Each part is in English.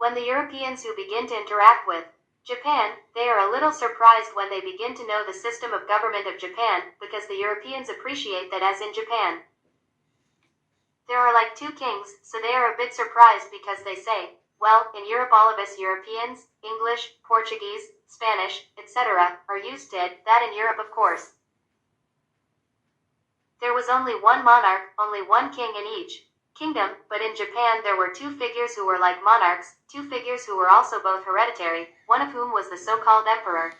When the Europeans who begin to interact with Japan, they are a little surprised when they begin to know the system of government of Japan, because the Europeans appreciate that as in Japan, there are like two kings, so they are a bit surprised because they say, well, in Europe all of us Europeans, English, Portuguese, Spanish, etc., are used to it, that in Europe of course. There was only one monarch, only one king in each kingdom, but in Japan there were two figures who were like monarchs, two figures who were also both hereditary, one of whom was the so-called emperor.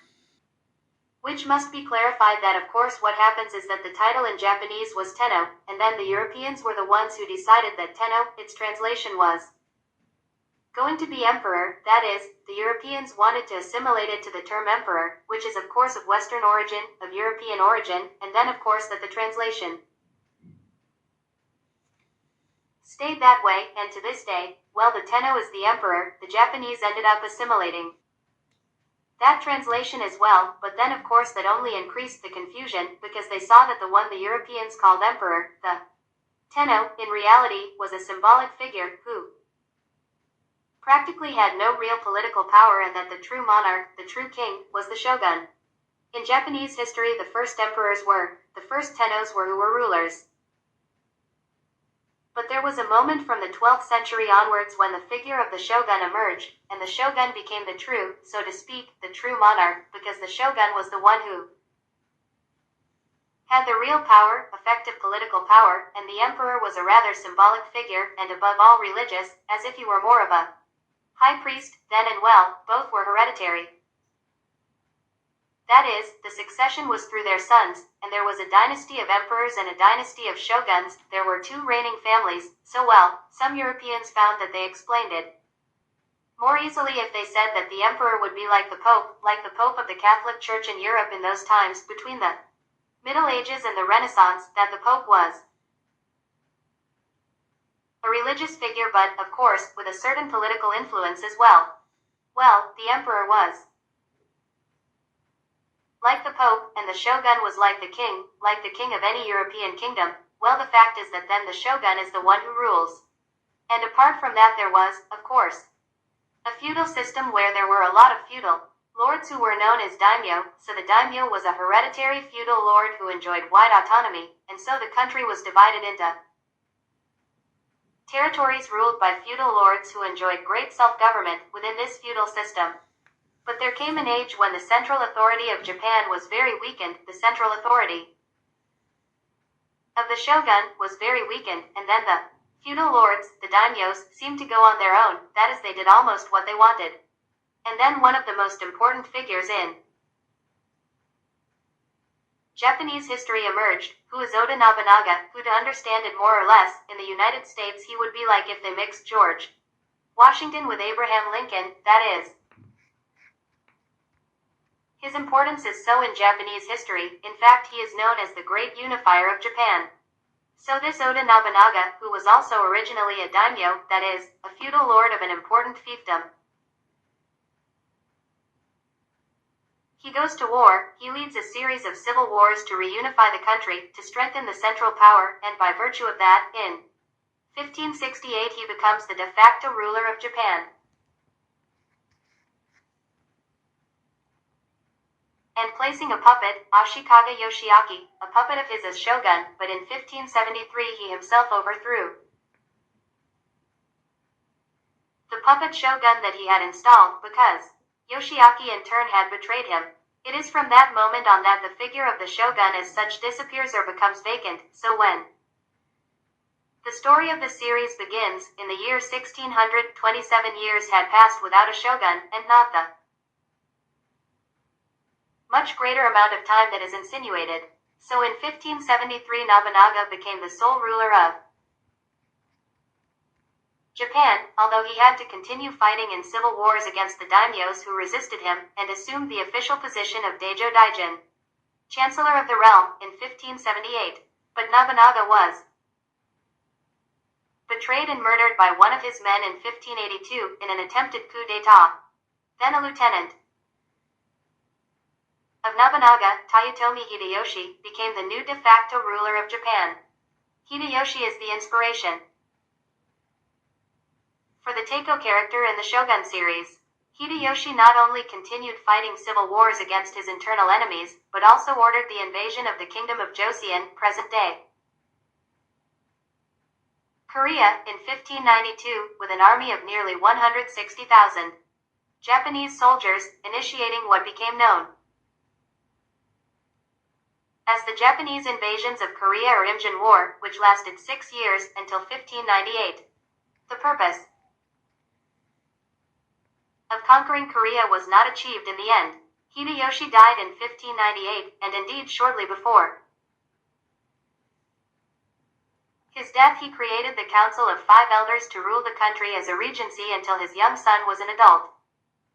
Which must be clarified that of course what happens is that the title in Japanese was Tenno, and then the Europeans were the ones who decided that Tenno, its translation was going to be emperor, that is, the Europeans wanted to assimilate it to the term emperor, which is of course of Western origin, of European origin, and then of course that the translation stayed that way, and to this day, well the Tenno is the emperor, the Japanese ended up assimilating that translation as well, but then of course that only increased the confusion, because they saw that the one the Europeans called emperor, the Tenno, in reality, was a symbolic figure, who practically had no real political power, and that the true monarch, the true king, was the shogun. In Japanese history the first emperors were, the first Tennos were who were rulers. But there was a moment from the 12th century onwards when the figure of the shogun emerged, and the shogun became the true, so to speak, the true monarch, because the shogun was the one who had the real power, effective political power, and the emperor was a rather symbolic figure, and above all religious, as if he were more of a high priest, then, and well, both were hereditary. That is, the succession was through their sons, and there was a dynasty of emperors and a dynasty of shoguns, there were two reigning families, so well, some Europeans found that they explained it more easily if they said that the emperor would be like the Pope of the Catholic Church in Europe in those times, between the Middle Ages and the Renaissance, that the Pope was a religious figure but, of course, with a certain political influence as well. Well, the emperor was like the Pope, and the shogun was like the king of any European kingdom. Well, the fact is that then the shogun is the one who rules. And apart from that there was, of course, a feudal system where there were a lot of feudal lords who were known as daimyo, so the daimyo was a hereditary feudal lord who enjoyed wide autonomy, and so the country was divided into territories ruled by feudal lords who enjoyed great self-government within this feudal system. But there came an age when the central authority of Japan was very weakened, the central authority of the shogun was very weakened, and then the feudal lords, the daimyos, seemed to go on their own, that is, they did almost what they wanted. And then one of the most important figures in Japanese history emerged, who is Oda Nobunaga, who, to understand it more or less, in the United States he would be like if they mixed George Washington with Abraham Lincoln, that is. His importance is so in Japanese history, in fact he is known as the Great Unifier of Japan. So this Oda Nobunaga, who was also originally a daimyo, that is, a feudal lord of an important fiefdom, he goes to war, he leads a series of civil wars to reunify the country, to strengthen the central power, and by virtue of that, in 1568 he becomes the de facto ruler of Japan. And placing a puppet, Ashikaga Yoshiaki, a puppet of his as shogun, but in 1573 he himself overthrew the puppet shogun that he had installed, because Yoshiaki in turn had betrayed him. It is from that moment on that the figure of the shogun as such disappears or becomes vacant, so when the story of the series begins, in the year 1600, 27 years had passed without a shogun, and not the much greater amount of time that is insinuated. So in 1573 Nobunaga became the sole ruler of Japan, although he had to continue fighting in civil wars against the daimyos who resisted him, and assumed the official position of Daijo Daijin, Chancellor of the realm, in 1578. But Nobunaga was betrayed and murdered by one of his men in 1582 in an attempted coup d'état. Then a lieutenant of Nobunaga, Toyotomi Hideyoshi, became the new de facto ruler of Japan. Hideyoshi is the inspiration For the Teiko character in the Shogun series, Hideyoshi not only continued fighting civil wars against his internal enemies, but also ordered the invasion of the kingdom of Joseon, present day Korea, in 1592, with an army of nearly 160,000 Japanese soldiers, initiating what became known as the Japanese invasions of Korea or Imjin War, which lasted 6 years, until 1598. The purpose of conquering Korea was not achieved in the end. Hideyoshi died in 1598, and indeed shortly before his death he created the Council of Five Elders to rule the country as a regency until his young son was an adult.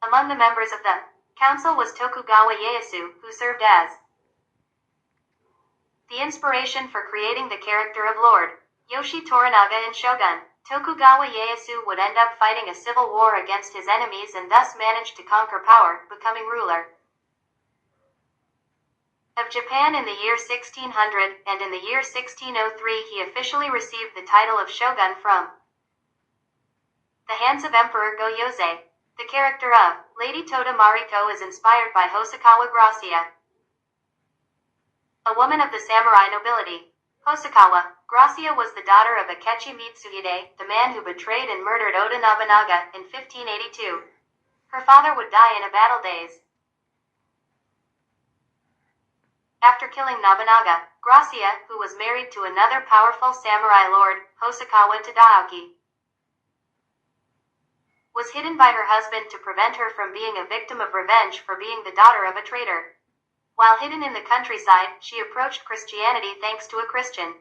Among the members of the council was Tokugawa Ieyasu, who served as the inspiration for creating the character of Lord Yoshi Toranaga in Shogun. Tokugawa Ieyasu would end up fighting a civil war against his enemies and thus managed to conquer power, becoming ruler of Japan in the year 1600, and in the year 1603 he officially received the title of Shogun from the hands of Emperor Go-Yozei. The character of Lady Toda Mariko is inspired by Hosokawa Gracia, a woman of the samurai nobility. Hosokawa Gracia was the daughter of Akechi Mitsuhide, the man who betrayed and murdered Oda Nobunaga in 1582. Her father would die in a battle days after killing Nobunaga. Gracia, who was married to another powerful samurai lord, Hosokawa Tadaoki, was hidden by her husband to prevent her from being a victim of revenge for being the daughter of a traitor. While hidden in the countryside, she approached Christianity thanks to a Christian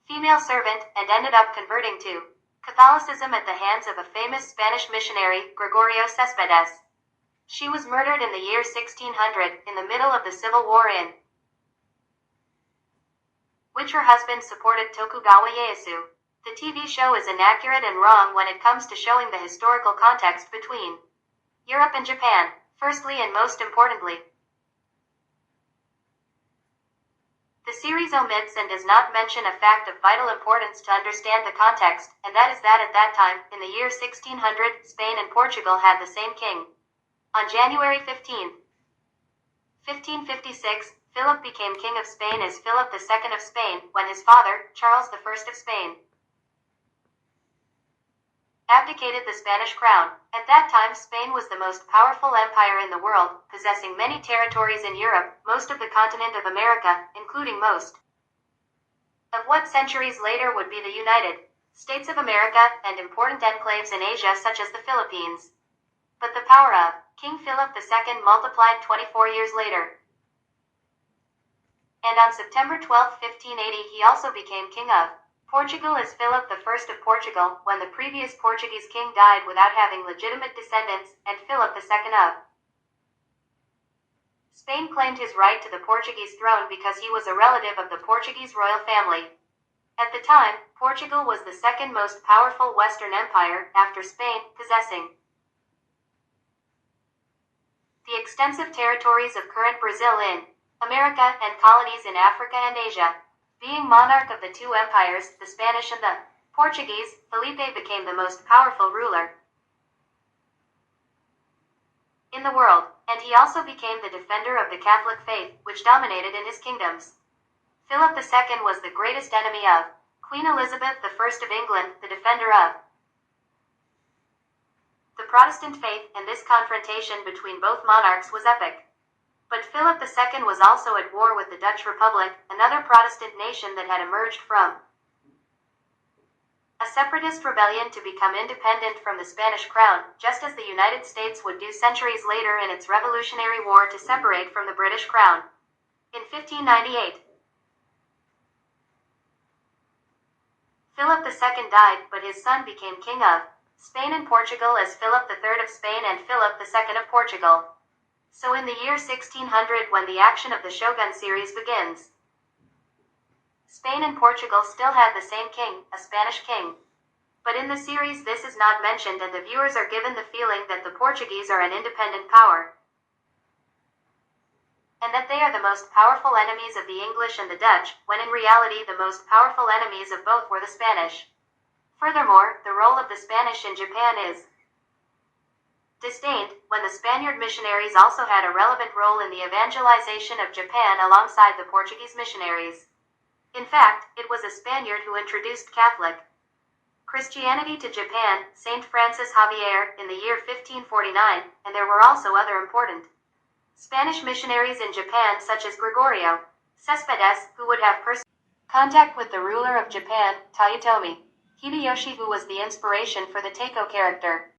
female servant, and ended up converting to Catholicism at the hands of a famous Spanish missionary, Gregorio Cespedes. She was murdered in the year 1600, in the middle of the Civil War in which her husband supported Tokugawa Ieyasu. The TV show is inaccurate and wrong when it comes to showing the historical context between Europe and Japan. Firstly and most importantly, the series omits and does not mention a fact of vital importance to understand the context, and that is that at that time, in the year 1600, Spain and Portugal had the same king. On January 15, 1556, Philip became King of Spain as Philip II of Spain, when his father, Charles I of Spain, abdicated the Spanish crown. At that time, Spain was the most powerful empire in the world, possessing many territories in Europe, most of the continent of America, including most of what centuries later would be the United States of America, and important enclaves in Asia such as the Philippines. But the power of King Philip II multiplied 24 years later, and on September 12, 1580 he also became King of Portugal as Philip I of Portugal, when the previous Portuguese king died without having legitimate descendants, and Philip II of Spain claimed his right to the Portuguese throne because he was a relative of the Portuguese royal family. At the time, Portugal was the second most powerful Western empire, after Spain, possessing the extensive territories of current Brazil in America and colonies in Africa and Asia. Being monarch of the two empires, the Spanish and the Portuguese, Felipe became the most powerful ruler in the world, and he also became the defender of the Catholic faith, which dominated in his kingdoms. Philip II was the greatest enemy of Queen Elizabeth I of England, the defender of the Protestant faith, and this confrontation between both monarchs was epic. But Philip II was also at war with the Dutch Republic, another Protestant nation that had emerged from a separatist rebellion to become independent from the Spanish crown, just as the United States would do centuries later in its Revolutionary War to separate from the British crown. In 1598, Philip II died, but his son became King of Spain and Portugal as Philip III of Spain and Philip II of Portugal. So in the year 1600, when the action of the Shogun series begins, Spain and Portugal still had the same king, a Spanish king. But in the series this is not mentioned, and the viewers are given the feeling that the Portuguese are an independent power, and that they are the most powerful enemies of the English and the Dutch, when in reality the most powerful enemies of both were the Spanish. Furthermore, the role of the Spanish in Japan is disdained, when the Spaniard missionaries also had a relevant role in the evangelization of Japan alongside the Portuguese missionaries. In fact, it was a Spaniard who introduced Catholic Christianity to Japan, Saint Francis Xavier, in the year 1549, and there were also other important Spanish missionaries in Japan such as Gregorio Cespedes, who would have personal contact with the ruler of Japan, Toyotomi Hideyoshi, who was the inspiration for the Taiko character.